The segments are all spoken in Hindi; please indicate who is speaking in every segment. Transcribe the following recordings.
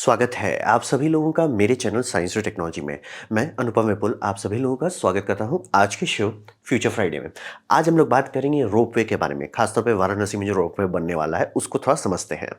Speaker 1: स्वागत है आप सभी लोगों का मेरे चैनल साइंस और टेक्नोलॉजी में। मैं अनुपम विपुल आप सभी लोगों का स्वागत करता हूं आज के शो फ्यूचर फ्राइडे में। आज हम लोग बात करेंगे रोपवे के बारे में, खासतौर पे वाराणसी में जो रोपवे बनने वाला है उसको थोड़ा समझते हैं।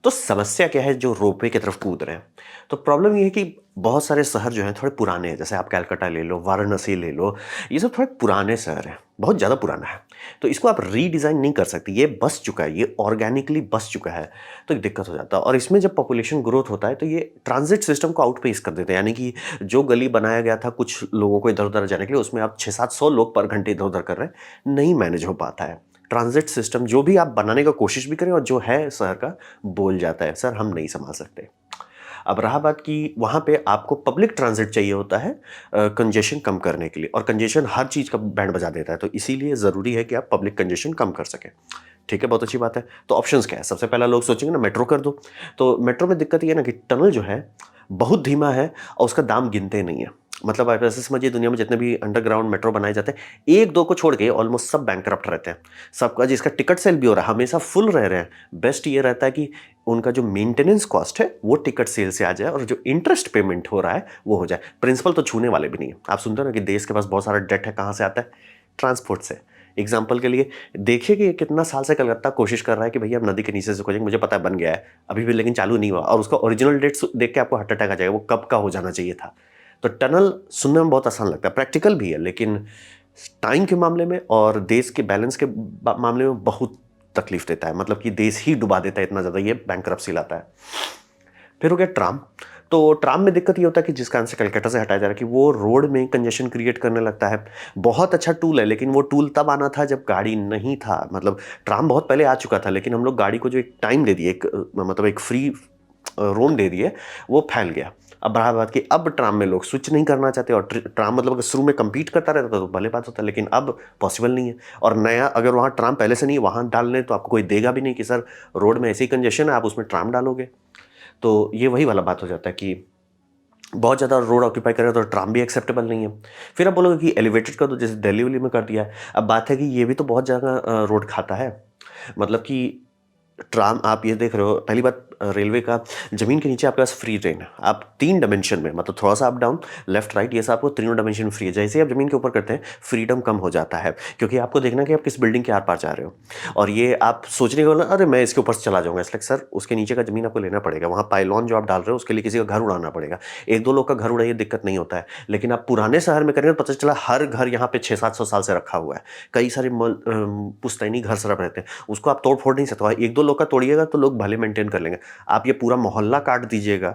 Speaker 1: तो समस्या क्या है जो रोपवे की तरफ कूद रहे हैं? तो प्रॉब्लम ये है कि बहुत सारे शहर जो हैं थोड़े पुराने हैं, जैसे आप कलकत्ता ले लो, वाराणसी ले लो, ये सब थोड़े पुराने शहर हैं, बहुत ज़्यादा पुराना है। तो इसको आप रीडिज़ाइन नहीं कर सकते, ये बस चुका है, ये ऑर्गेनिकली बस चुका है, तो एक दिक्कत हो जाता है। और इसमें जब पॉपुलेशन ग्रोथ होता है तो ये ट्रांजिट सिस्टम को आउटपेस कर देते हैं, यानी कि जो गली बनाया गया था कुछ लोगों को इधर-उधर जाने के लिए, उसमें आप 600-700 लोग पर घंटे इधर-उधर कर रहे हैं, नहीं मैनेज हो पाता है। ट्रांजिट सिस्टम जो भी आप बनाने का कोशिश भी करें और जो है शहर का बोल जाता है, सर हम नहीं संभाल सकते। अब रहा बात कि वहाँ पे आपको पब्लिक ट्रांजिट चाहिए होता है कंजेशन कम करने के लिए, और कंजेशन हर चीज़ का बैंड बजा देता है, तो इसीलिए ज़रूरी है कि आप पब्लिक कंजेशन कम कर सकें। ठीक है, बहुत अच्छी बात है। तो ऑप्शंस क्या है? सबसे पहला लोग सोचेंगे ना मेट्रो कर दो, तो मेट्रो में दिक्कत ये है ना कि टनल जो है बहुत धीमा है और उसका दाम गिनते नहीं है। मतलब आप ऐसे समझिए दुनिया में जितने भी अंडरग्राउंड मेट्रो बनाए जाते हैं, 1-2 को छोड़ के ऑलमोस्ट सब बैंकरप्ट रहते हैं। सबका जिसका टिकट सेल भी हो रहा है, हमेशा फुल रह रहे हैं। बेस्ट ये रहता है कि उनका जो मेंटेनेंस कॉस्ट है वो टिकट सेल से आ जाए और जो इंटरेस्ट पेमेंट हो रहा है वो हो जाए। प्रिंसिपल तो छूने वाले भी नहीं है। आप सुनते हो ना कि देश के पास बहुत सारा डेट है, कहाँ से आता है? ट्रांसपोर्ट से। एग्जाम्पल के लिए देखिए कि कितना साल से कलकत्ता कोशिश कर रहा है कि भैया अब नदी के नीचे से खोजेंगे, मुझे पता है बन गया है अभी भी, लेकिन चालू नहीं हुआ, और उसका ओरिजिनल डेट देख के आपको हार्ट अटैक आ जाएगा, वो कब का हो जाना चाहिए था। तो टनल सुनने में बहुत आसान लगता है, प्रैक्टिकल भी है, लेकिन टाइम के मामले में और देश के बैलेंस के मामले में बहुत तकलीफ देता है। मतलब कि देश ही डुबा देता है, इतना ज़्यादा ये बैंकरप्सी लाता है। फिर हो गया ट्राम। तो ट्राम में दिक्कत ये होता है कि जिस कारण से कलकत्ता से हटाया जा रहा है कि वो रोड में कंजेशन क्रिएट करने लगता है। बहुत अच्छा टूल है, लेकिन वो टूल तब आना था जब गाड़ी नहीं था। मतलब ट्राम बहुत पहले आ चुका था, लेकिन हम लोग गाड़ी को जो एक टाइम दे दिए, एक मतलब एक फ्री रोम दे दिए, वो फैल गया। अब रहा बात कि अब ट्राम में लोग स्विच नहीं करना चाहते, और ट्राम मतलब अगर शुरू में कम्पीट करता रहता तो भले बात होता, लेकिन अब पॉसिबल नहीं है। और नया अगर वहाँ ट्राम पहले से नहीं वहाँ डाल लें तो आपको कोई देगा भी नहीं कि सर रोड में ऐसी ही कंजेशन है, आप उसमें ट्राम डालोगे। तो ये वही वाला बात हो जाता है कि बहुत ज़्यादा रोड ऑक्यूपाई करें तो ट्राम भी एक्सेप्टेबल नहीं है। फिर आप बोलोगे कि एलिवेटेड कर दो, जैसे दिल्ली वली में कर दिया है। अब बात है कि ये भी तो बहुत जगह रोड खाता है। मतलब कि ट्राम आप ये देख रहे हो, पहली बात रेलवे का ज़मीन के नीचे आपके पास फ्री रेन है। आप 3 डायमेंशन में, मतलब थोड़ा-सा अप डाउन, लेफ्ट राइट, ये सब आपको तीनों डायमेंशन फ्री है। जैसे ही आप ज़मीन के ऊपर करते हैं, फ्रीडम कम हो जाता है, क्योंकि आपको देखना है कि आप किस बिल्डिंग के आर-पार जा रहे हो। और ये आप सोचने के बाद अरे मैं इसके ऊपर से चला जाऊँगा, इट्स लाइक सर उसके नीचे का ज़मीन आपको लेना पड़ेगा। वहाँ पाइलॉन जो आप डाल रहे हो उसके लिए किसी का घर उड़ाना पड़ेगा। 1-2 लोग का घर उड़ाइए, दिक्कत नहीं होता है। लेकिन आप पुराने शहर में करेंगे तो पता चला हर घर यहाँ पे 600-700 साल से रखा हुआ है। कई सारे पुश्तैनी घर सरप रहते हैं, उसको आप तोड़-फोड़ नहीं सकते। 1-2 लोग का तोड़िएगा तो लोग भले मेंटेन कर लेंगे। आप ये पूरा मोहल्ला काट दीजिएगा,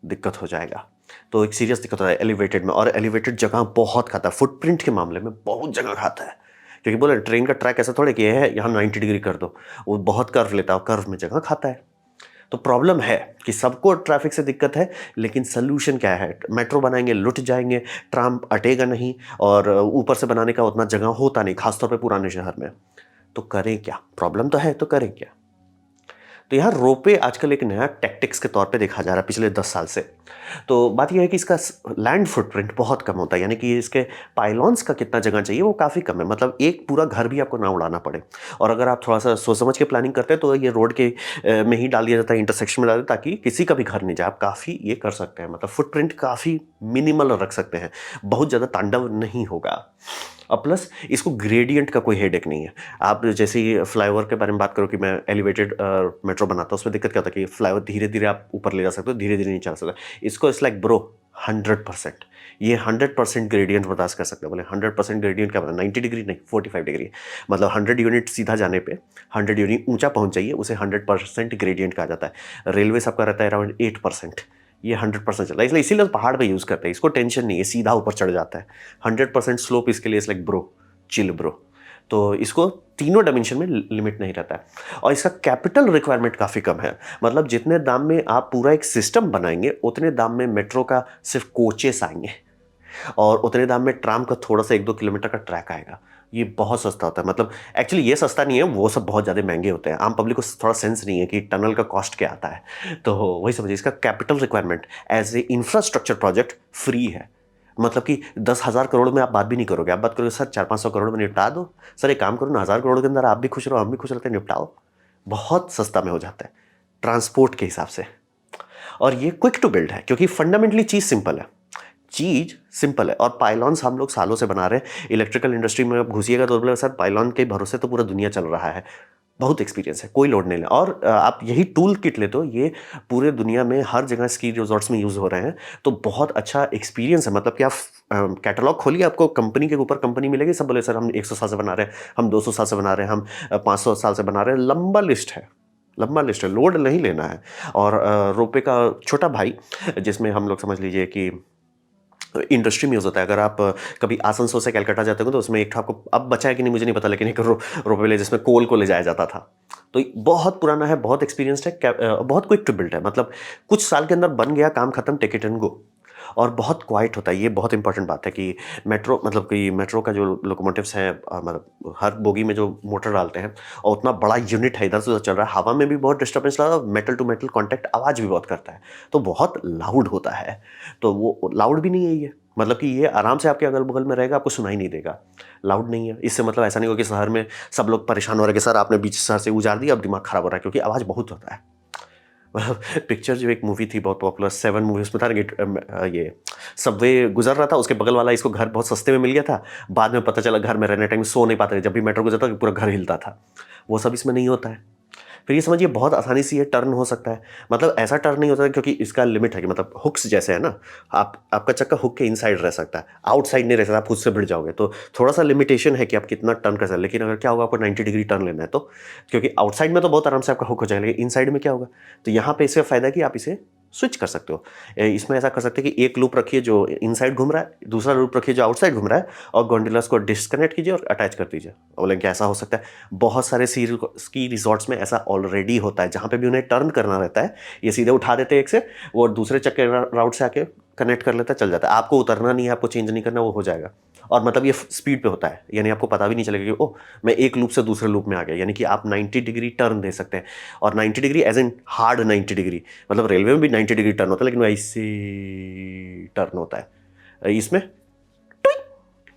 Speaker 1: दिक्कत हो जाएगा। तो एक सीरियस दिक्कत हो है एलिवेटेड में, और एलिवेटेड जगह बहुत खाता है, फुटप्रिंट के मामले में बहुत जगह खाता है। क्योंकि बोले ट्रेन का ट्रैक ऐसा थोड़ा कि ये है यहाँ 90 डिग्री कर दो, वो बहुत कर्व लेता है और कर्व में जगह खाता है। तो प्रॉब्लम है कि सबको ट्रैफिक से दिक्कत है, लेकिन सॉल्यूशन क्या है? मेट्रो बनाएंगे, लुट जाएंगे, ट्राम अटेगा नहीं, और ऊपर से बनाने का उतना जगह होता नहीं, खासतौर पे पुराने शहर में। तो करें क्या? प्रॉब्लम तो है, तो करें क्या? तो यहाँ रोपवे आजकल एक नया टैक्टिक्स के तौर पे देखा जा रहा है पिछले 10 साल से। तो बात यह है कि इसका लैंड फुटप्रिंट बहुत कम होता है, यानी कि इसके पाइलॉन्स का कितना जगह चाहिए वो काफ़ी कम है। मतलब एक पूरा घर भी आपको ना उड़ाना पड़े। और अगर आप थोड़ा-सा सोच समझ के प्लानिंग करते हैं तो ये रोड के में ही डाल दिया जाता है, इंटरसेक्शन में डाल दिया, ताकि किसी का भी घर नहीं जाए। आप काफ़ी ये कर सकते हैं, मतलब फुटप्रिंट काफ़ी मिनिमल रख सकते हैं, बहुत ज़्यादा तांडव नहीं होगा। और प्लस इसको ग्रेडियंट का कोई हेडेक नहीं है। आप जैसे ही फ्लाईओवर के बारे में बात करो कि मैं एलिवेटेड मेट्रो बनाता हूँ, उसमें दिक्कत क्या होता है कि फ्लाईओवर धीरे-धीरे आप ऊपर ले जा सकते हो, धीरे-धीरे नीचे आ सकते हो। इसको इट्स लाइक ब्रो 100%, ये 100% ग्रेडियंट बर्दाश्त कर सकते हो। बोले 100% ग्रेडियंट क्या मतलब 90 डिग्री नहीं, 45 डिग्री, मतलब 100 यूनिट सीधा जाने पे 100 यूनिट ऊंचा पहुंच जाइए, उसे 100% ग्रेडियंट कहा जाता है। रेलवे सबका रहता है अराउंड 8%, ये 100% चल रहा है, इसलिए इसीलिए तो पहाड़ पे यूज़ करते हैं। इसको टेंशन नहीं है, सीधा ऊपर चढ़ जाता है। 100% स्लोप इसके लिए, it's like bro, chill bro. तो इसको तीनों डायमेंशन में लिमिट नहीं रहता है, और इसका कैपिटल रिक्वायरमेंट काफ़ी कम है। मतलब जितने दाम में आप पूरा एक सिस्टम बनाएंगे, उतने दाम में मेट्रो का सिर्फ कोचेस आएंगे, और उतने दाम में ट्राम का थोड़ा सा 1-2 किलोमीटर का ट्रैक आएगा। ये बहुत सस्ता होता है। मतलब एक्चुअली ये सस्ता नहीं है, वो सब बहुत ज़्यादा महंगे होते हैं। आम पब्लिक को थोड़ा सेंस नहीं है कि टनल का कॉस्ट क्या आता है। तो वही समझिए, इसका capital requirement as a infrastructure project free है। मतलब कि 10,000 करोड़ में आप बात भी नहीं करोगे। आप बात करोगे सर 400-500 करोड़ में निपटा दो। सर एक काम करो ना, 1000 करोड़ के अंदर आप भी खुश रहो, हम भी खुश रहते हैं, निपटाओ। बहुत सस्ता में हो जाता है। ट्रांसपोर्ट के हिसाब से। और ये क्विक टू बिल्ड है क्योंकि फंडामेंटली चीज़ सिंपल है, चीज़ सिंपल है। और पाइलॉन्स हम लोग सालों से बना रहे हैं। इलेक्ट्रिकल इंडस्ट्री में आप घुसिएगा तो बोले सर पाइलॉन के भरोसे तो पूरा दुनिया चल रहा है। बहुत एक्सपीरियंस है, कोई लोड नहीं है। और आप यही टूल किट ले तो ये पूरे दुनिया में हर जगह स्की रिजॉर्ट्स में यूज़ हो रहे हैं। तो बहुत अच्छा एक्सपीरियंस है। मतलब कि आप कैटलॉग खोलिए, आपको कंपनी के ऊपर कंपनी मिलेगी, सब बोले सर हम 100 साल से बना रहे हैं, हम 200 साल से बना रहे हैं, हम 500 साल से बना रहे हैं। लंबा लिस्ट है, लंबा लिस्ट है, लोड नहीं लेना है। और रोपे का छोटा भाई जिसमें हम लोग समझ लीजिए कि इंडस्ट्री में यूज़ होता है। अगर आप कभी आसनसोल से कलकत्ता जाते हो तो उसमें एक आपको अब बचा है कि नहीं मुझे नहीं पता, लेकिन एक रोपवे जिसमें कोल को ले जाया जाता था। तो बहुत पुराना है, बहुत एक्सपीरियंस्ड है, बहुत क्विक टू बिल्ड है। मतलब कुछ साल के अंदर बन गया, काम खत्म, टेक इट एंड गो। और बहुत क्वाइट होता है। ये बहुत इंपॉर्टेंट बात है कि मेट्रो, मतलब कि मेट्रो का जो लोकोमोटिव्स हैं, मतलब हर बोगी में जो मोटर डालते हैं, और उतना बड़ा यूनिट है, इधर से उधर चल रहा है, हवा में भी बहुत डिस्टर्बेंस लगा, मेटल टू मेटल कॉन्टैक्ट आवाज़ भी बहुत करता है, तो बहुत लाउड होता है। तो वो लाउड भी नहीं है ये, मतलब कि ये आराम से आपके अगल बगल में रहेगा, आपको सुनाई नहीं देगा, लाउड नहीं है। इससे मतलब ऐसा नहीं हो कि शहर में सब लोग परेशान हो रहे हैं कि सर आपने बीच शहर से उजाड़ दिया, अब दिमाग खराब हो रहा है, क्योंकि आवाज़ बहुत होता है। पिक्चर जो एक मूवी थी बहुत पॉपुलर, 7 मूवी, उसमें था कि ये सबवे गुजर रहा था, उसके बगल वाला इसको घर बहुत सस्ते में मिल गया था। बाद में पता चला घर में रहने टाइम सो नहीं पाते थे, जब भी मेट्रो गुजरता पूरा घर हिलता था। वो सब इसमें नहीं होता है। फिर ये समझिए बहुत आसानी से ये टर्न हो सकता है। मतलब ऐसा टर्न नहीं होता है क्योंकि इसका लिमिट है कि मतलब हुक्स जैसे है ना, आपका चक्का हुक के इनसाइड रह सकता है, आउटसाइड नहीं रह सकता, आप खुद से भिड़ जाओगे। तो थोड़ा सा लिमिटेशन है कि आप कितना टर्न कर सकते हैं। लेकिन अगर क्या होगा, आपको 90 डिग्री टर्न लेना है तो, क्योंकि आउटसाइड में तो बहुत आराम से आपका हुक हो जाएगा, लेकिन इनसाइड में क्या होगा, तो यहाँ पे इसका फायदा है कि आप इसे स्विच कर सकते हो। इसमें ऐसा कर सकते हैं कि एक लूप रखिए जो इनसाइड घूम रहा है, दूसरा लूप रखिए जो आउटसाइड घूम रहा है, और गोंडोलास को डिस्कनेक्ट कीजिए और अटैच कर दीजिए। बोलेंगे ऐसा हो सकता है, बहुत सारे स्की रिजॉर्ट्स में ऐसा ऑलरेडी होता है। जहाँ पे भी उन्हें टर्न करना रहता है, ये सीधे उठा देते हैं एक से, वो दूसरे चक्के राउट से आके कनेक्ट कर लेता है, चल जाता है। आपको उतरना नहीं है, आपको चेंज नहीं करना, वो हो जाएगा। और मतलब ये स्पीड पे होता है, यानी आपको पता भी नहीं चलेगा कि ओह मैं एक लूप से दूसरे लूप में आ गया। यानी कि आप 90 डिग्री टर्न दे सकते हैं। और 90 degree as in hard 90 degree, मतलब रेलवे में भी 90 डिग्री टर्न होता है, लेकिन ऐसे टर्न होता है, इसमें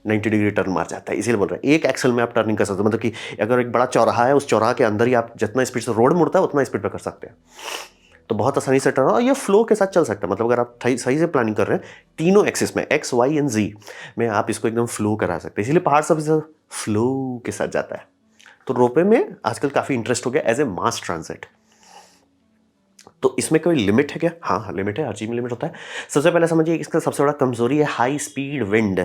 Speaker 1: 90 डिग्री टर्न मार जाता है। इसीलिए बोल रहे हैं एक एक्सल में आप टर्निंग कर सकते हो। मतलब कि अगर एक बड़ा चौराहा है, उस चौराहा के अंदर ही आप जितना स्पीड से रोड मुड़ता है उतना स्पीड पे कर सकते हैं। तो बहुत आसानी से टर्न, और ये फ्लो के साथ चल सकता है। मतलब अगर आप सही से प्लानिंग कर रहे हैं, तीनों एक्सिस में एक्स वाई एंड जी में आप इसको एकदम फ्लो करा सकते हैं। इसीलिए पहाड़ सबसे फ्लो के साथ जाता है। तो रोपवे में आजकल काफ़ी इंटरेस्ट हो गया एज ए मास ट्रांजिट। तो इसमें कोई लिमिट है क्या? हाँ हाँ, लिमिट है, हर चीज़ में लिमिट होता है। सबसे पहले समझिए इसका सबसे बड़ा कमजोरी है हाई स्पीड विंड,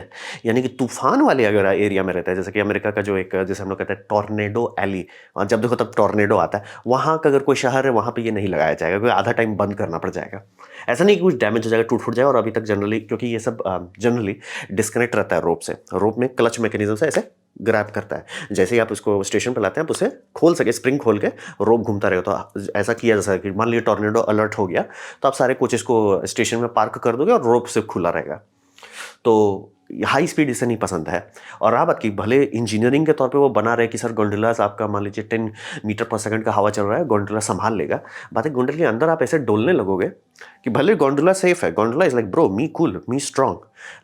Speaker 1: यानी कि तूफान वाले अगर एरिया में रहता है, जैसे कि अमेरिका का जो एक, जैसे हम लोग कहते हैं टॉर्नेडो एली, और जब देखो तब टॉर्नेडो आता है, वहाँ का अगर कोई शहर है वहाँ पे ये नहीं लगाया जाएगा, क्योंकि आधा टाइम बंद करना पड़ जाएगा। ऐसा नहीं कि कुछ डैमेज हो जाएगा, टूट फूट जाएगा। और अभी तक जनरली, क्योंकि ये सब जनरली डिस्कनेक्ट रहता है रोप से, रोप में क्लच मैकेनिज्म से ऐसे ग्रैब करता है। जैसे ही आप उसको स्टेशन पर लाते हैं, आप उसे खोल सके, स्प्रिंग खोल के रोप घूमता रहेगा। तो ऐसा किया जा सकता है कि मान लीजिए टॉर्नेडो अलर्ट हो गया, तो आप सारे कोचेस को स्टेशन में पार्क कर दोगे और रोप से खुला रहेगा। तो हाई स्पीड इसे नहीं पसंद है। और रहा बात की भले इंजीनियरिंग के तौर पे वो बना रहे कि सर गोंडोलास आपका मान लीजिए 10 मीटर पर सेकंड का हवा चल रहा है, गोंडोला संभाल लेगा। बात है गोंडोला के अंदर आप ऐसे डोलने लगोगे कि भले गोंडोला सेफ है, gondola is like bro me cool me strong,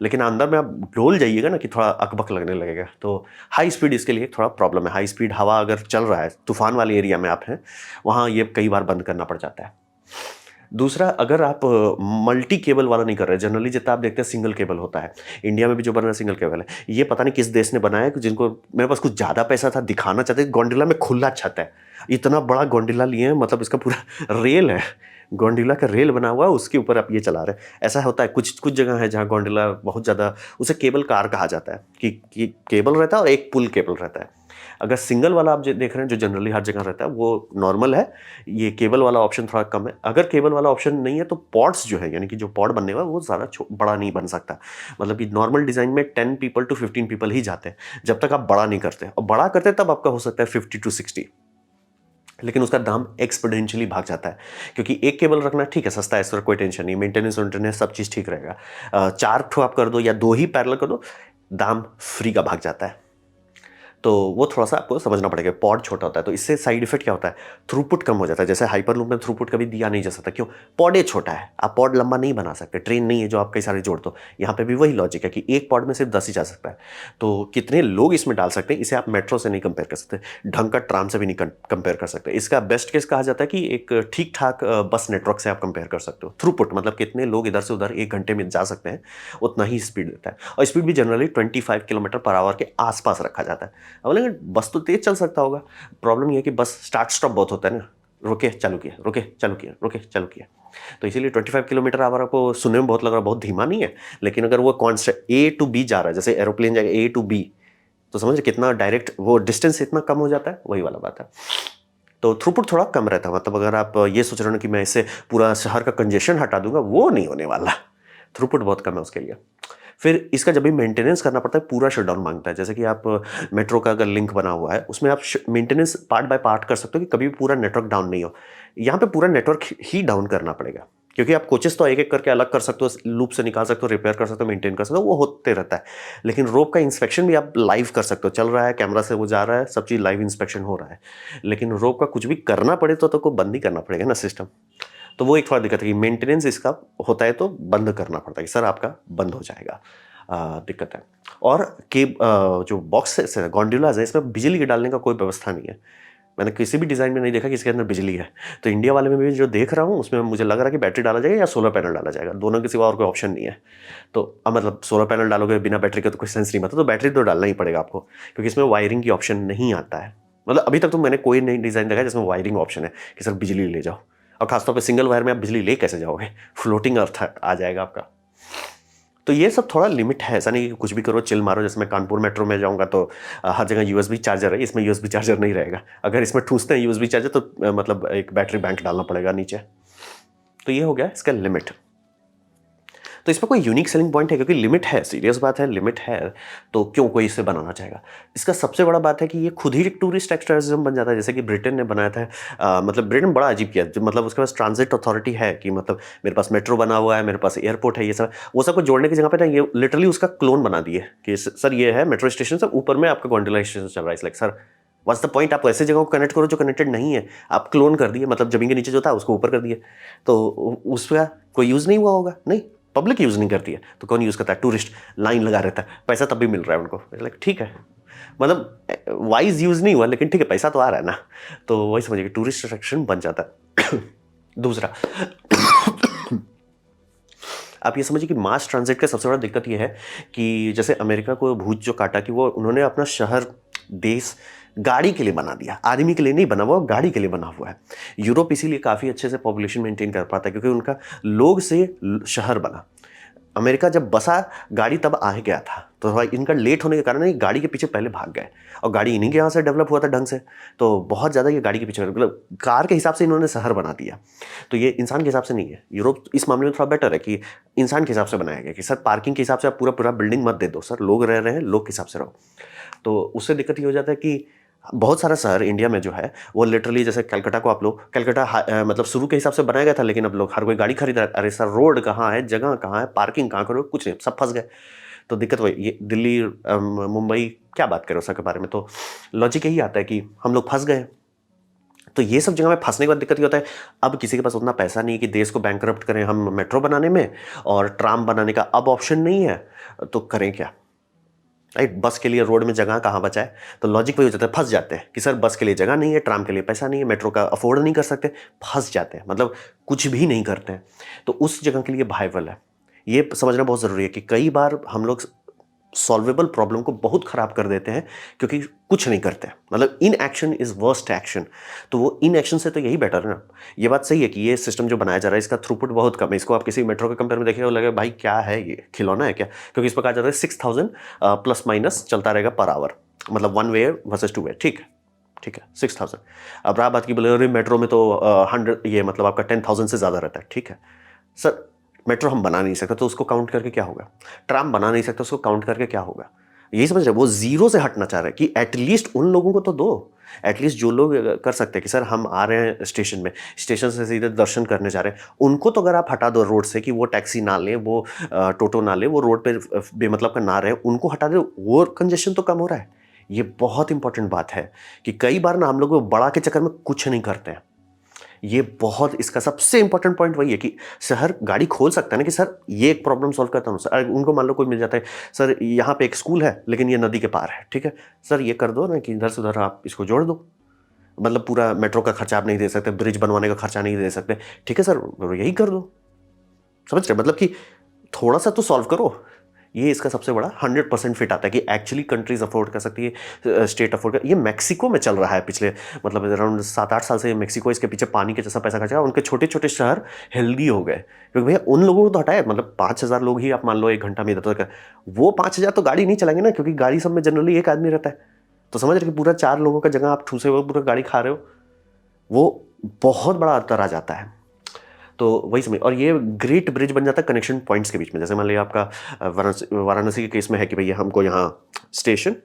Speaker 1: लेकिन अंदर में आप डोल जाइएगा ना कि थोड़ा अकबक लगने लगेगा। तो हाई स्पीड इसके लिए थोड़ा प्रॉब्लम है। हाई स्पीड हवा अगर चल रहा है, तूफान वाले एरिया में आप हैं, वहाँ ये कई बार बंद करना पड़ जाता है। दूसरा, अगर आप मल्टी केबल वाला नहीं कर रहे, जनरली जितना आप देखते हैं सिंगल केबल होता है, इंडिया में भी जो बन रहा है सिंगल केबल है। ये पता नहीं किस देश ने बनाया है, जिनको मेरे पास कुछ ज़्यादा पैसा था, दिखाना चाहते हैं गोंडोला में खुला छत है, इतना बड़ा गोंडोला लिए हैं, मतलब इसका पूरा रेल है, गोंडोला का रेल बना हुआ है, उसके ऊपर आप ये चला रहे हैं। ऐसा होता है कुछ कुछ जगह है जहाँ गोंडोला बहुत ज़्यादा, उसे केबल कार कहा जाता है कि केबल रहता है और एक पुल केबल रहता है। अगर सिंगल वाला आप जो देख रहे हैं, जो जनरली हर जगह रहता है, वो नॉर्मल है। ये केबल वाला ऑप्शन थोड़ा कम है। अगर केबल वाला ऑप्शन नहीं है तो पॉड्स जो है, यानी कि जो पॉड बनने वाला, वो ज़्यादा बड़ा नहीं बन सकता। मतलब कि नॉर्मल डिज़ाइन में 10 पीपल टू 15 पीपल ही जाते हैं, जब तक आप बड़ा नहीं करते। और बड़ा करते तब आपका हो सकता है 50 टू 60, लेकिन उसका दाम एक्सपोनेंशियली भाग जाता है। क्योंकि एक केबल रखना ठीक है, सस्ता है, इस पर कोई टेंशन नहीं, मेंटेनेंस वेंटेनेंस सब चीज़ ठीक रहेगा। 4 ठो आप कर दो या 2 ही पैरेलल कर दो, दाम फ्री का भाग जाता है। तो वो थोड़ा-सा आपको समझना पड़ेगा, पॉड छोटा होता है, तो इससे साइड इफ़ेक्ट क्या होता है, थ्रूपुट कम हो जाता है। जैसे हाइपरलूप में थ्रूपुट कभी दिया नहीं जा सकता, क्यों? पॉड ही छोटा है, आप पॉड लंबा नहीं बना सकते, ट्रेन नहीं है जो आप कई सारे जोड़ दो। यहाँ पे भी वही लॉजिक है कि एक पॉड में सिर्फ 10 ही जा सकता है। तो कितने लोग इसमें डाल सकते हैं, इसे आप मेट्रो से नहीं कंपेयर कर सकते, ढंग का ट्राम से भी नहीं कंपेयर कर सकते। इसका बेस्ट केस कहा जाता है कि एक ठीक-ठाक बस नेटवर्क से आप कंपेयर कर सकते हो। थ्रूपुट मतलब कितने लोग इधर से उधर 1 घंटे में जा सकते हैं, उतना ही स्पीड देता है, और स्पीड भी जनरली 25 किलोमीटर पर आवर के आसपास रखा जाता है। अब बोलेंगे बस तो तेज चल सकता होगा, प्रॉब्लम ये है कि बस स्टार्ट स्टॉप बहुत होता है ना, रुके चालू किया, रुके चालू किया, रुके चालू किया। तो इसीलिए 25 किलोमीटर आवर आपको सुनने में बहुत लग रहा है, बहुत धीमा नहीं है, लेकिन अगर वो कॉन्स्टेंट ए टू बी जा रहा है, जैसे एरोप्लेन जाएगा ए टू बी, तो समझ कितना डायरेक्ट वो डिस्टेंस इतना कम हो जाता है, वही वाला बात है। तो थ्रूपुट थोड़ा कम रहता है, मतलब अगर आप ये सोच रहे हो कि मैं इससे पूरा शहर का कंजेशन हटा दूंगा, वो नहीं होने वाला। थ्रूपुट बहुत कम है उसके लिए। फिर इसका जब भी मेंटेनेंस करना पड़ता है, पूरा शटडाउन मांगता है। जैसे कि आप मेट्रो का अगर लिंक बना हुआ है, उसमें आप मेंटेनेंस पार्ट बाय पार्ट कर सकते हो कि कभी भी पूरा नेटवर्क डाउन नहीं हो। यहाँ पे पूरा नेटवर्क ही डाउन करना पड़ेगा, क्योंकि आप कोचेस तो एक एक करके अलग कर सकते हो, लूप से निकाल सकते हो, रिपेयर कर सकते हो, मेंटेन कर सकते हो, वो होते रहता है। लेकिन रोप का इंस्पेक्शन भी आप लाइव कर सकते हो, चल रहा है कैमरा से, वो जा रहा है, सब चीज़ लाइव इंस्पेक्शन हो रहा है। लेकिन रोप का कुछ भी करना पड़े तो कोई बंद ही करना पड़ेगा ना सिस्टम। तो वो एक थोड़ा दिक्कत है कि मेंटेनेंस इसका होता है तो बंद करना पड़ता है कि सर आपका बंद हो जाएगा। दिक्कत है। और जो बॉक्सेस है, गोंडोलाज है, इसमें बिजली के डालने का कोई व्यवस्था नहीं है। मैंने किसी भी डिज़ाइन में नहीं देखा कि इसके अंदर बिजली है। तो इंडिया वाले में भी जो देख रहा हूँ, उसमें मुझे लग रहा है कि बैटरी डाला जाएगा या सोलर पैनल डाला जाएगा, दोनों के सिवा और कोई ऑप्शन नहीं है। तो अब मतलब सोलर पैनल डालोगे बिना बैटरी का तो कोई सेंस नहीं बनता, तो बैटरी तो डालना ही पड़ेगा आपको, क्योंकि इसमें वायरिंग की ऑप्शन नहीं आता है। मतलब अभी तक तो मैंने कोई नई डिज़ाइन देखा है जिसमें वायरिंग ऑप्शन है कि सर बिजली ले जाओ, और खासतौर पर सिंगल वायर में आप बिजली ले कैसे जाओगे, फ्लोटिंग अर्थ आ जाएगा आपका। तो ये सब थोड़ा लिमिट है, ऐसा नहीं कि कुछ भी करो चिल मारो। जैसे मैं कानपुर मेट्रो में जाऊंगा तो हर जगह यूएसबी चार्जर है, इसमें यूएसबी चार्जर नहीं रहेगा। अगर इसमें ठूसते हैं यूएसबी चार्जर तो मतलब एक बैटरी बैंक डालना पड़ेगा नीचे। तो ये हो गया इसका लिमिट। तो इसमें कोई यूनिक सेलिंग पॉइंट है, क्योंकि लिमिट है, सीरियस बात है, लिमिट है, तो क्यों कोई इसे बनाना चाहेगा। इसका सबसे बड़ा बात है कि ये खुद ही एक टूरिस्ट एक्सटूरिज्म बन जाता है, जैसे कि ब्रिटेन ने बनाया था। मतलब ब्रिटेन बड़ा अजीब किया, मतलब उसके पास ट्रांजिट अथॉरिटी है कि मतलब मेरे पास मेट्रो बना हुआ है, मेरे पास एयरपोर्ट है, ये सब वो सबको जोड़ने की जगह पे ना ये लिटरली उसका क्लोन बना दिए कि सर ये है मेट्रो स्टेशन, से ऊपर में आपका गोंडोला स्टेशन चल रहा है। Like sir what's the point, आप ऐसे जगह को कनेक्ट करो जो कनेक्टेड नहीं है, आप क्लोन कर दिए, मतलब जमीन के नीचे जो था उसको ऊपर कर दिए, तो उसका कोई यूज़ नहीं हुआ होगा, नहीं पब्लिक यूज़ नहीं करती है, तो कौन यूज़ करता है, टूरिस्ट लाइन लगा रहता है, पैसा तब भी मिल रहा है उनको। लाइक ठीक है, मतलब वाइज यूज़ नहीं हुआ, लेकिन ठीक है पैसा तो आ रहा है ना, तो वही समझिए कि टूरिस्ट अट्रैक्शन बन जाता है। दूसरा आप ये समझिए कि मास ट्रांजिट का सबसे बड़ा दिक्कत ये है कि जैसे अमेरिका को भूत जो काटा कि वो उन्होंने अपना शहर देश गाड़ी के लिए बना दिया, आदमी के लिए नहीं बना हुआ, गाड़ी के लिए बना हुआ है। यूरोप इसीलिए काफ़ी अच्छे से पॉपुलेशन मेंटेन कर पाता है, क्योंकि उनका लोग से शहर बना। अमेरिका जब बसा, गाड़ी तब आ गया था, तो भाई इनका लेट होने के कारण ये गाड़ी के पीछे पहले भाग गए, और गाड़ी इन्हीं के यहाँ से डेवलप हुआ था ढंग से, तो बहुत ज़्यादा ये गाड़ी के पीछे, मतलब कार के हिसाब से इन्होंने शहर बना दिया। तो ये इंसान के हिसाब से नहीं है। यूरोप इस मामले में थोड़ा बेटर है कि इंसान के हिसाब से बनाया गया कि सर पार्किंग के हिसाब से आप पूरा पूरा बिल्डिंग मत दे दो, सर लोग रह रहे हैं, लोग के हिसाब से रहो। तो उससे दिक्कत ये हो जाता है कि बहुत सारा शहर इंडिया में जो है वो लिटरली, जैसे कलकत्ता को आप लोग, कलकत्ता मतलब शुरू के हिसाब से बनाया गया था, लेकिन अब लोग हर कोई गाड़ी खरीद रहा है। अरे सर रोड कहाँ है, जगह कहाँ है, पार्किंग कहाँ करो, कुछ नहीं, सब फंस गए। तो दिक्कत वही, ये दिल्ली मुंबई क्या बात करें उसके बारे में, तो लॉजिक यही आता है कि हम लोग फंस गए। तो ये सब जगह में फंसने के बाद दिक्कत ये होता है, अब किसी के पास उतना पैसा नहीं कि देश को बैंकरप्ट करें हम मेट्रो बनाने में, और ट्राम बनाने का अब ऑप्शन नहीं है, तो करें क्या, राइट। बस के लिए रोड में जगह कहाँ बचा है, तो लॉजिक वही हो जाता है, फंस जाते हैं कि सर बस के लिए जगह नहीं है, ट्राम के लिए पैसा नहीं है, मेट्रो का अफोर्ड नहीं कर सकते, फंस जाते हैं, मतलब कुछ भी नहीं करते हैं। तो उस जगह के लिए वाइबल है, ये समझना बहुत ज़रूरी है कि कई बार हम लोग सॉल्वेबल प्रॉब्लम को बहुत ख़राब कर देते हैं क्योंकि कुछ नहीं करते हैं, मतलब in action is worst action. तो वो इन एक्शन से तो यही बेटर है ना। ये बात सही है कि ये सिस्टम जो बनाया जा रहा है इसका थ्रूपुट बहुत कम है, इसको आप किसी मेट्रो के कंपेयर में देखिएगा लगेगा भाई क्या है ये, खिलौना है क्या, क्योंकि इस पर कहा जाता है 6000 प्लस माइनस चलता रहेगा पर आवर, मतलब one way versus two way, ठीक है, ठीक है 6000। अब रहा बात की बोले अरे मेट्रो में तो 100, ये मतलब आपका 10,000 से ज़्यादा रहता है, ठीक है सर। मेट्रो हम बना नहीं सकते तो उसको काउंट करके क्या होगा, ट्राम बना नहीं सकते उसको काउंट करके क्या होगा, यही समझ रहे। वो जीरो से हटना चाह रहे हैं कि एटलीस्ट उन लोगों को तो दो, एटलीस्ट जो लोग कर सकते हैं कि सर हम आ रहे हैं स्टेशन में, स्टेशन से सीधे दर्शन करने जा रहे हैं, उनको तो अगर आप हटा दो रोड से कि वो टैक्सी ना लें, वो टोटो ना लें, वो रोड पे बेमतलब का ना रहे, उनको हटा दो, वो कंजेशन तो कम हो रहा है। ये बहुत इंपॉर्टेंट बात है कि कई बार ना हम लोग बड़ा के चक्कर में कुछ नहीं करते हैं। ये बहुत इसका सबसे इंपॉर्टेंट पॉइंट वही है कि शहर गाड़ी खोल सकता है ना कि सर ये एक प्रॉब्लम सॉल्व करता हूँ सर। उनको मान लो कोई मिल जाता है, सर यहाँ पे एक स्कूल है लेकिन ये नदी के पार है, ठीक है सर ये कर दो ना कि इधर से उधर आप इसको जोड़ दो। मतलब पूरा मेट्रो का खर्चा आप नहीं दे सकते, ब्रिज बनवाने का खर्चा नहीं दे सकते, ठीक है सर यही कर दो। समझ रहे मतलब कि थोड़ा सा तो सॉल्व करो। ये इसका सबसे बड़ा 100% फिट आता है कि एक्चुअली कंट्रीज अफोर्ड कर सकती है, स्टेट अफोर्ड कर। ये मैक्सिको में चल रहा है पिछले मतलब अराउंड 7-8 साल से। मैक्सिको इसके पीछे पानी के जैसा पैसा खर्चा, उनके छोटे छोटे शहर हेल्दी हो गए क्योंकि भैया उन लोगों को तो हटाया। मतलब 5,000 लोग ही आप मान लो 1 घंटा में इधर तक, वो 5,000 तो गाड़ी नहीं चलाएंगे ना, क्योंकि गाड़ी सब में जनरली एक आदमी रहता है। तो समझ रहे कि पूरा 4 लोगों का जगह आप ठूसे हुए पूरा गाड़ी खा रहे हो, वो बहुत बड़ा अंतर आ जाता है। तो वही समझ, और ये ग्रेट ब्रिज बन जाता है कनेक्शन पॉइंट्स के बीच में। जैसे मान लिया आपका वाराणसी के केस में है कि भैया हमको यहाँ स्टेशन,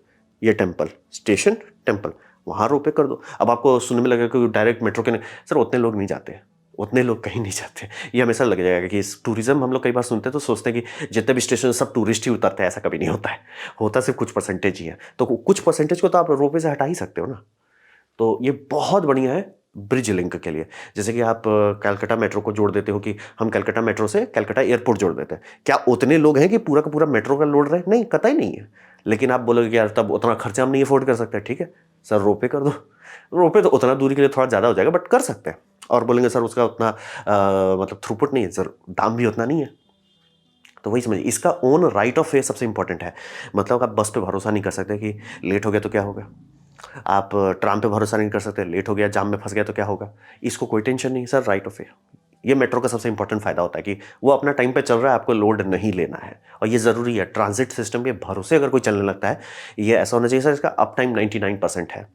Speaker 1: ये टेम्पल, स्टेशन टेम्पल, वहाँ रोपे कर दो। अब आपको सुनने में लगेगा कि डायरेक्ट मेट्रो के सर उतने लोग नहीं जाते, उतने लोग कहीं नहीं जाते। ये हमेशा लग जाएगा कि टूरिज्म हम लोग कई बार सुनते हैं तो सोचते हैं कि जितने भी स्टेशन सब टूरिस्ट ही उतरते हैं, ऐसा कभी नहीं होता है। होता सिर्फ कुछ परसेंटेज ही है। तो कुछ परसेंटेज को तो आप रोपे से हटा ही सकते हो ना। तो ये बहुत बढ़िया है ब्रिज लिंक के लिए। जैसे कि आप कलकत्ता मेट्रो को जोड़ देते हो कि हम कलकत्ता मेट्रो से कलकत्ता एयरपोर्ट जोड़ देते हैं। क्या उतने लोग हैं कि पूरा का पूरा मेट्रो का लोड रहे? नहीं, कतई नहीं है। लेकिन आप बोलोगे कि यार तब उतना खर्चा हम नहीं अफोर्ड कर सकते। ठीक है सर, रोपे कर दो। रोपे तो उतना दूरी के लिए थोड़ा ज़्यादा हो जाएगा बट कर सकते हैं। और बोलेंगे सर उसका उतना मतलब थ्रूपुट नहीं है सर, दाम भी उतना नहीं है। तो वही समझिए, इसका ओन राइट ऑफ वे सबसे इंपॉर्टेंट है। मतलब आप बस पे भरोसा नहीं कर सकते कि लेट हो गया तो क्या होगा, आप ट्राम पे भरोसा नहीं कर सकते, लेट हो गया जाम में फंस गया तो क्या होगा। इसको कोई टेंशन नहीं सर, राइट ऑफ वे। ये मेट्रो का सबसे इंपॉर्टेंट फायदा होता है कि वो अपना टाइम पे चल रहा है, आपको लोड नहीं लेना है। और ये ज़रूरी है, ट्रांजिट सिस्टम के भरोसे अगर कोई चलने लगता है, ये ऐसा होना चाहिए सर इसका अप टाइम 99% है,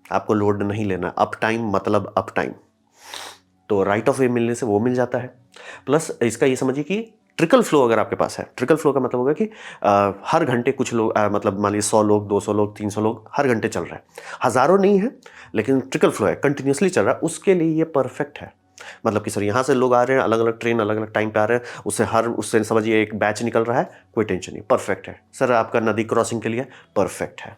Speaker 1: आपको लोड नहीं लेना। अप टाइम मतलब अप टाइम। तो राइट ऑफ वे मिलने से वो मिल जाता है। प्लस इसका ये समझिए कि ट्रिकल फ्लो अगर आपके पास है, ट्रिकल फ्लो का मतलब होगा कि हर घंटे कुछ लोग मतलब मान लीजिए 100 लोग, 200 लोग, 300 लोग हर घंटे चल रहे हैं। हज़ारों नहीं है लेकिन ट्रिकल फ्लो है, कंटिन्यूसली चल रहा है, उसके लिए ये परफेक्ट है। मतलब कि सर यहाँ से लोग आ रहे हैं, अलग अलग ट्रेन अलग अलग टाइम पे आ रहे हैं, उससे समझिए एक बैच निकल रहा है, कोई टेंशन नहीं, परफेक्ट है। सर आपका नदी क्रॉसिंग के लिए परफेक्ट है।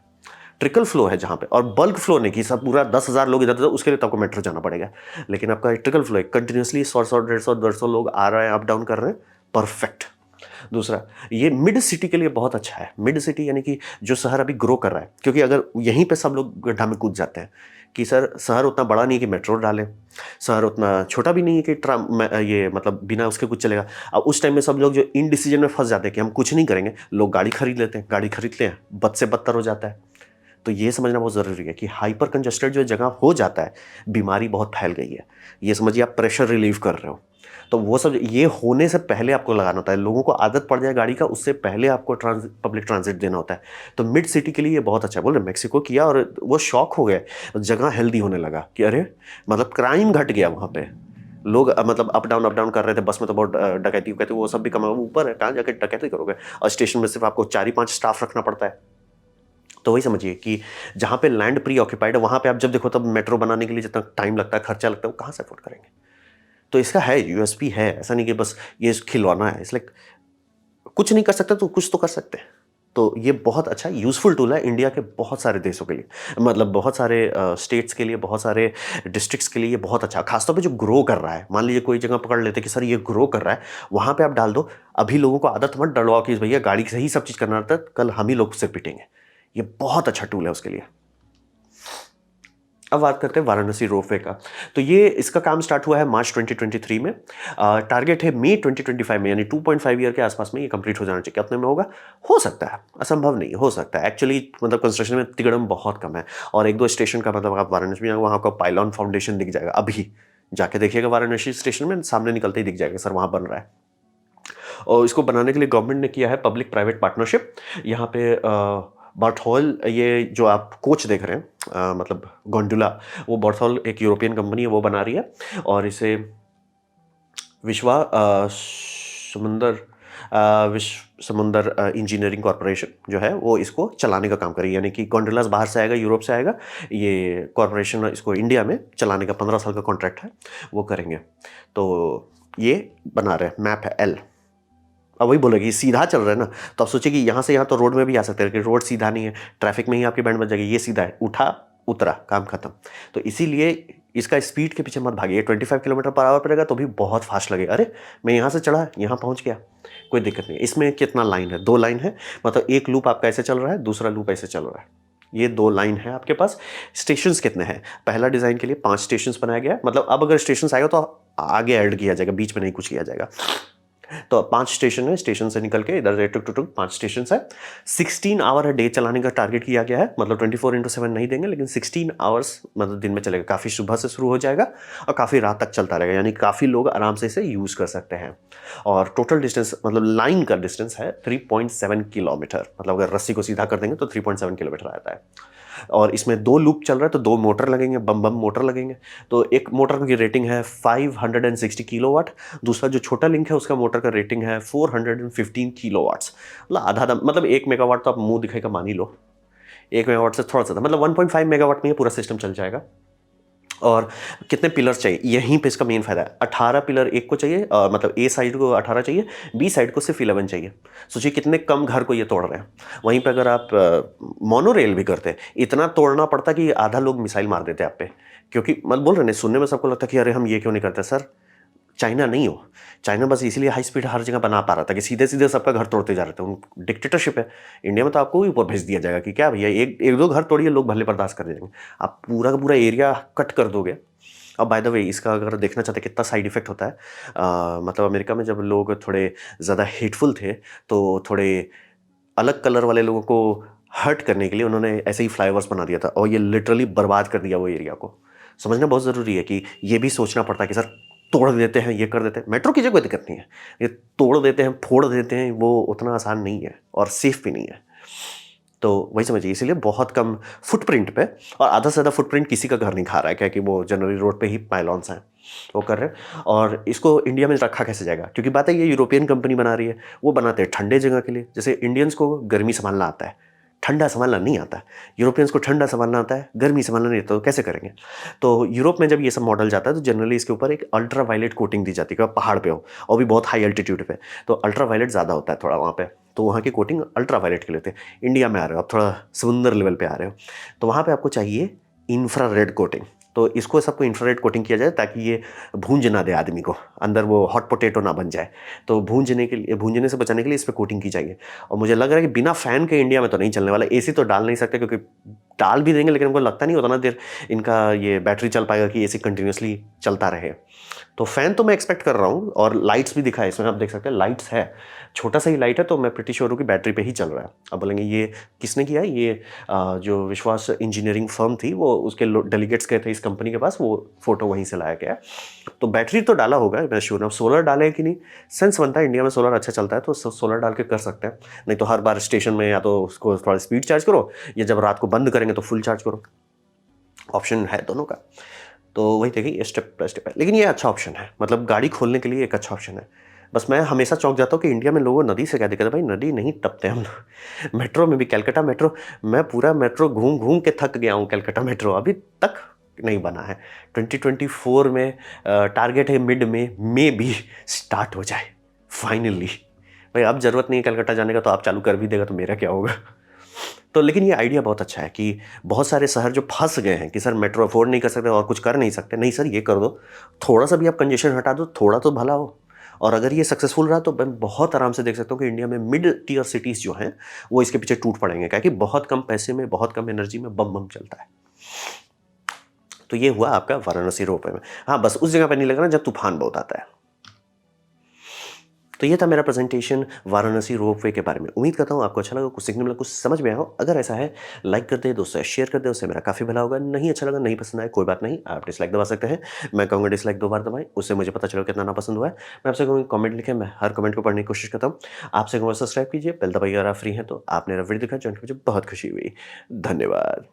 Speaker 1: ट्रिकल फ्लो है जहाँ पे, और बल्क फ्लो नहीं कि सब पूरा 10,000 लोग इधर उधर, उसके लिए तो आपको मेट्रो जाना पड़ेगा। लेकिन आपका ट्रिकल फ्लो है, कंटिन्यूसली 100 150 लोग आ रहे हैं, अप डाउन कर रहे हैं, परफेक्ट। दूसरा, ये मिड सिटी के लिए बहुत अच्छा है। मिड सिटी यानी कि जो शहर अभी ग्रो कर रहा है, क्योंकि अगर यहीं पे सब लोग गड्ढा में कूद जाते हैं कि सर शहर उतना बड़ा नहीं है कि मेट्रो डालें, शहर उतना छोटा भी नहीं है कि ट्राम ये मतलब बिना उसके कुछ चलेगा। अब उस टाइम में सब लोग जो इन डिसीजन में फंस जाते हैं कि हम कुछ नहीं करेंगे, लोग गाड़ी खरीद लेते हैं, गाड़ी खरीदते हैं, बद से बदतर हो जाता है। तो ये समझना बहुत ज़रूरी है कि हाइपर कंजस्टेड जो जगह हो जाता है, बीमारी बहुत फैल गई है, ये समझिए आप प्रेशर रिलीव कर रहे हो। तो वो सब ये होने से पहले आपको लगाना होता है, लोगों को आदत पड़ जाए गाड़ी का, उससे पहले आपको पब्लिक ट्रांजिट देना होता है। तो मिड सिटी के लिए ये बहुत अच्छा है। बोल रहे मैक्सिको किया और वो शॉक हो गए, जगह हेल्दी होने लगा कि अरे मतलब क्राइम घट गया वहाँ पे। लोग मतलब अप डाउन कर रहे थे, बस में तो बहुत डकैती कहते, वो सब भी कम ऊपर है, कहाँ जाके डकैती करोगे। और स्टेशन में सिर्फ आपको 4 ही 5 स्टाफ रखना पड़ता है। तो वही समझिए कि जहाँ पे लैंड प्री ऑक्यूपाइड है, वहाँ पे आप जब देखो तब मेट्रो बनाने के लिए जितना टाइम लगता है, खर्चा लगता है, वो कहाँ से अफोर्ड करेंगे। तो इसका है यूएसपी है, ऐसा नहीं कि बस ये खिलौना है। इसलिए कुछ नहीं कर सकते तो कुछ तो कर सकते हैं। तो ये बहुत अच्छा यूज़फुल टूल है इंडिया के बहुत सारे देशों के लिए, मतलब बहुत सारे स्टेट्स के लिए, बहुत सारे डिस्ट्रिक्ट्स के लिए ये बहुत अच्छा। खासतौर पे जो ग्रो कर रहा है, मान लीजिए कोई जगह पकड़ लेते कि सर ये ग्रो कर रहा है, वहाँ पे आप डाल दो। अभी लोगों को आदत मत डलवाओ कि भैया गाड़ी से ही सब चीज़ करना रहता है, कल हम ही लोग से पिटेंगे। ये बहुत अच्छा टूल है उसके लिए। अब बात करते हैं वाराणसी रोपवे का। तो ये इसका काम स्टार्ट हुआ है मार्च 2023 में। टारगेट है मई 2025 में, यानी 2.5 ईयर के आसपास में ये कंप्लीट हो जाना चाहिए। कितने में होगा? हो सकता है, असंभव नहीं, हो सकता है। एक्चुअली मतलब कंस्ट्रक्शन में तिगड़म बहुत कम है, और 1-2 स्टेशन का मतलब आप वाराणसी में वहाँ का पाइलॉन फाउंडेशन दिख जाएगा। अभी जाके देखिएगा वाराणसी स्टेशन में, सामने निकलते ही दिख जाएगा सर वहाँ बन रहा है। और इसको बनाने के लिए गवर्नमेंट ने किया है पब्लिक प्राइवेट पार्टनरशिप। यहाँ पे बर्थोल, ये जो आप कोच देख रहे हैं मतलब गोंडुला, वो बर्थोल एक यूरोपियन कंपनी है, वो बना रही है। और इसे विश्वा विश्व समुंदर इंजीनियरिंग कॉरपोरेशन जो है वो इसको चलाने का काम करेगी। यानी कि गोंडुलास बाहर से आएगा, यूरोप से आएगा, ये कॉरपोरेशन इसको इंडिया में चलाने का 15 साल का कॉन्ट्रैक्ट है, वो करेंगे। तो ये बना रहे, मैप है L। अब वही बोलेगी सीधा चल रहा है ना, तो आप सोचिए कि यहाँ से यहाँ तो रोड में भी आ सकते हैं, लेकिन रोड सीधा नहीं है, ट्रैफिक में ही आपकी बैंड बज जाएगी, ये सीधा है, उठा उतरा काम खत्म। तो इसीलिए इसका स्पीड के पीछे मत भागिए, 25 किलोमीटर पर आवर पड़ेगा तो भी बहुत फास्ट लगेगा, अरे मैं यहाँ से चढ़ा यहाँ पहुँच गया, कोई दिक्कत नहीं। इसमें कितना लाइन है, 2 लाइन है, मतलब एक लूप आपका ऐसे चल रहा है, दूसरा लूप ऐसे चल रहा है, ये 2 लाइन है आपके पास। स्टेशंस कितने हैं, पहला डिज़ाइन के लिए 5 स्टेशंस बनाया गया है, मतलब अब अगर स्टेशंस आएगा तो आगे ऐड किया जाएगा, बीच में नहीं कुछ किया जाएगा। तो 5 स्टेशन है, स्टेशन से निकल के इधर से टुक टुक 5 स्टेशन है। 16 आवर डे चलाने का टारगेट किया गया है, मतलब 24/7 नहीं देंगे, लेकिन 16 आवर्स मतलब दिन में चलेगा। काफ़ी सुबह से शुरू हो जाएगा और काफ़ी रात तक चलता रहेगा, यानी काफ़ी लोग आराम से इसे यूज़ कर सकते हैं। और टोटल डिस्टेंस मतलब लाइन का डिस्टेंस है 3.7 किलोमीटर, मतलब अगर रस्सी को सीधा कर देंगे तो 3.7 किलोमीटर आता है। और इसमें 2 लूप चल रहा है तो 2 मोटर लगेंगे, बम बम मोटर लगेंगे। तो एक मोटर की रेटिंग है 560 किलोवाट, दूसरा जो छोटा लिंक है उसका मोटर का रेटिंग है 415 किलोवाट्स, मतलब आधा आधा, मतलब 1 मेगावाट तो आप मुंह दिखाई का मान ही लो, 1 मेगावाट से थोड़ा सा, मतलब 1.5 मेगावाट में ये पूरा सिस्टम चल जाएगा। और कितने पिलर्स चाहिए, यहीं पे इसका मेन फायदा है। 18 पिलर एक को चाहिए, मतलब ए साइड को 18 चाहिए, बी साइड को सिर्फ 11 चाहिए। सोचिए कितने कम घर को ये तोड़ रहे हैं। वहीं पे अगर आप मोनो रेल भी करते, इतना तोड़ना पड़ता कि आधा लोग मिसाइल मार देते आप पे, क्योंकि मत बोल रहे हैं, सुनने में सबको लगता कि अरे हम ये क्यों नहीं करते। सर चाइना नहीं हो, चाइना बस इसीलिए हाई स्पीड हर जगह बना पा रहा था कि सीधे सीधे सबका घर तोड़ते जा रहे थे, उन डिक्टेटरशिप है। इंडिया में तो आपको ऊपर भेज दिया जाएगा कि क्या भैया एक एक दो घर तोड़िए, लोग भले बर्दाश्त कर जाएंगे। आप पूरा का पूरा एरिया कट कर दोगे। अब बाय द वे इसका अगर देखना चाहते कितना साइड इफेक्ट होता है, मतलब अमेरिका में जब लोग थोड़े ज़्यादा हेटफुल थे तो थोड़े अलग कलर वाले लोगों को हर्ट करने के लिए उन्होंने ऐसे ही फ्लाईओवर्स बना दिया था, और ये लिटरली बर्बाद कर दिया वो एरिया को। समझना बहुत ज़रूरी है कि ये भी सोचना पड़ता है कि सर तोड़ देते हैं, ये कर देते हैं। मेट्रो की जगह कोई दिक्कत नहीं है, ये तोड़ देते हैं फोड़ देते हैं, वो उतना आसान नहीं है और सेफ भी नहीं है। तो वही समझिए, इसीलिए बहुत कम फुटप्रिंट पे, और आधा से ज़्यादा फुटप्रिंट किसी का घर नहीं खा रहा है, क्या कि वो जनरली रोड पे ही पाइलॉन्स हैं वो कर रहे हैं। और इसको इंडिया में रखा कैसे जाएगा, क्योंकि बात है ये यूरोपियन कंपनी बना रही है, वो बनाते हैं ठंडे जगह के लिए। जैसे इंडियंस को गर्मी संभालना आता है, ठंडा संभालना नहीं आता है। यूरोपियंस को ठंडा संभालना आता है, गर्मी संभालना नहीं आता, तो कैसे करेंगे। तो यूरोप में जब ये सब मॉडल जाता है तो जनरली इसके ऊपर एक अल्ट्रा वायलेट कोटिंग दी जाती है, कि आप पहाड़ पे हो और भी बहुत हाई एल्टीट्यूड पे, तो अल्ट्रा वायलेट ज़्यादा होता है थोड़ा वहाँ पे, तो वहाँ की कोटिंग अल्ट्रा वायलेट के लिए होती है। इंडिया में आ रहे हो आप, थोड़ा समुंदर लेवल पे आ रहे हो, तो वहाँ पे आपको चाहिए इंफ्रारेड कोटिंग। तो इसको सबको इंफ्रारेड कोटिंग किया जाए ताकि ये भूंज ना दे आदमी को, अंदर वो हॉट पोटैटो ना बन जाए। तो भूंजने के लिए, भूंजने से बचाने के लिए इस पर कोटिंग की जाएगी। और मुझे लग रहा है कि बिना फ़ैन के इंडिया में तो नहीं चलने वाला। एसी तो डाल नहीं सकते, क्योंकि डाल भी देंगे लेकिन हमको लगता नहीं उतना देर इनका ये बैटरी चल पाएगा कि एसी कंटिन्यूसली चलता रहे। तो फ़ैन तो मैं एक्सपेक्ट कर रहा हूँ, और लाइट्स भी दिखा है इसमें, आप देख सकते हैं लाइट्स है, छोटा सा ही लाइट है, तो मैं प्रिटी श्योर हूँ कि बैटरी पे ही चल रहा है। अब बोलेंगे ये किसने किया है, ये जो विश्वास इंजीनियरिंग फर्म थी वो उसके डेलीगेट्स गए थे इस कंपनी के पास, वो फोटो वहीं से लाया गया है। तो बैटरी तो डाला होगा, मैं श्योर हूँ। सोलर डाले कि नहीं, सेंस बनता है इंडिया में सोलर अच्छा चलता है, तो सोलर डाल के कर सकते हैं। नहीं तो हर बार स्टेशन में या तो उसको थोड़ा स्पीड चार्ज करो, या जब रात को बंद करेंगे तो फुल चार्ज करो, ऑप्शन है दोनों का। तो वही देखिए स्टेप बाय स्टेप है, लेकिन ये अच्छा ऑप्शन है, मतलब गाड़ी खोलने के लिए एक अच्छा ऑप्शन है। बस मैं हमेशा चौंक जाता हूँ कि इंडिया में लोगों को नदी से क्या दिक्कत है। भाई नदी नहीं टपते हम लोग। मेट्रो में भी, कलकत्ता मेट्रो, मैं पूरा मेट्रो घूम घूम के थक गया हूँ। कलकत्ता मेट्रो अभी तक नहीं बना है। 2024 में टारगेट है मिड में, मे भी स्टार्ट हो जाए फाइनली। भाई अब ज़रूरत नहीं है कलकत्ता जाने का, तो आप चालू कर भी देगा तो मेरा क्या होगा। तो लेकिन ये आइडिया बहुत अच्छा है कि बहुत सारे शहर जो फंस गए हैं कि सर मेट्रो अफोर्ड नहीं कर सकते और कुछ कर नहीं सकते, नहीं सर ये कर दो, थोड़ा सा भी आप कंजेशन हटा दो, थोड़ा तो भला हो। और अगर ये सक्सेसफुल रहा तो मैं बहुत आराम से देख सकता हूँ कि इंडिया में मिड टीयर सिटीज़ जो हैं वो इसके पीछे टूट पड़ेंगे, क्योंकि बहुत कम पैसे में, बहुत कम एनर्जी में बम बम चलता है। तो ये हुआ आपका वाराणसी रोपवे में। हाँ, बस उस जगह पर नहीं लगना जब तूफान बहुत आता है। तो ये था मेरा प्रेजेंटेशन वाराणसी रोपवे के बारे में। उम्मीद करता हूँ आपको अच्छा लगा, कुछ सीखने मिला, कुछ समझ में आया हो। अगर ऐसा है लाइक कर दे, दोस्तों शेयर कर दे, उससे मेरा काफ़ी भला होगा। नहीं अच्छा लगा, नहीं पसंद आया, कोई बात नहीं, आप डिसलाइक दबा सकते हैं। मैं कहूँगा डिसलाइक 2 बार दबाएं, उससे मुझे पता चलेगा कितना नापसंद हुआ है। मैं आपसे कहूँगा कमेंट लिखें, मैं हर कमेंट को पढ़ने की कोशिश करता हूँ। आपसे कहूँगा सब्सक्राइब कीजिए, बेल दबाइए अगर आप फ्री हैं तो। आपने मेरा वीडियो देखा, ज्वाइन मुझे बहुत खुशी हुई। धन्यवाद।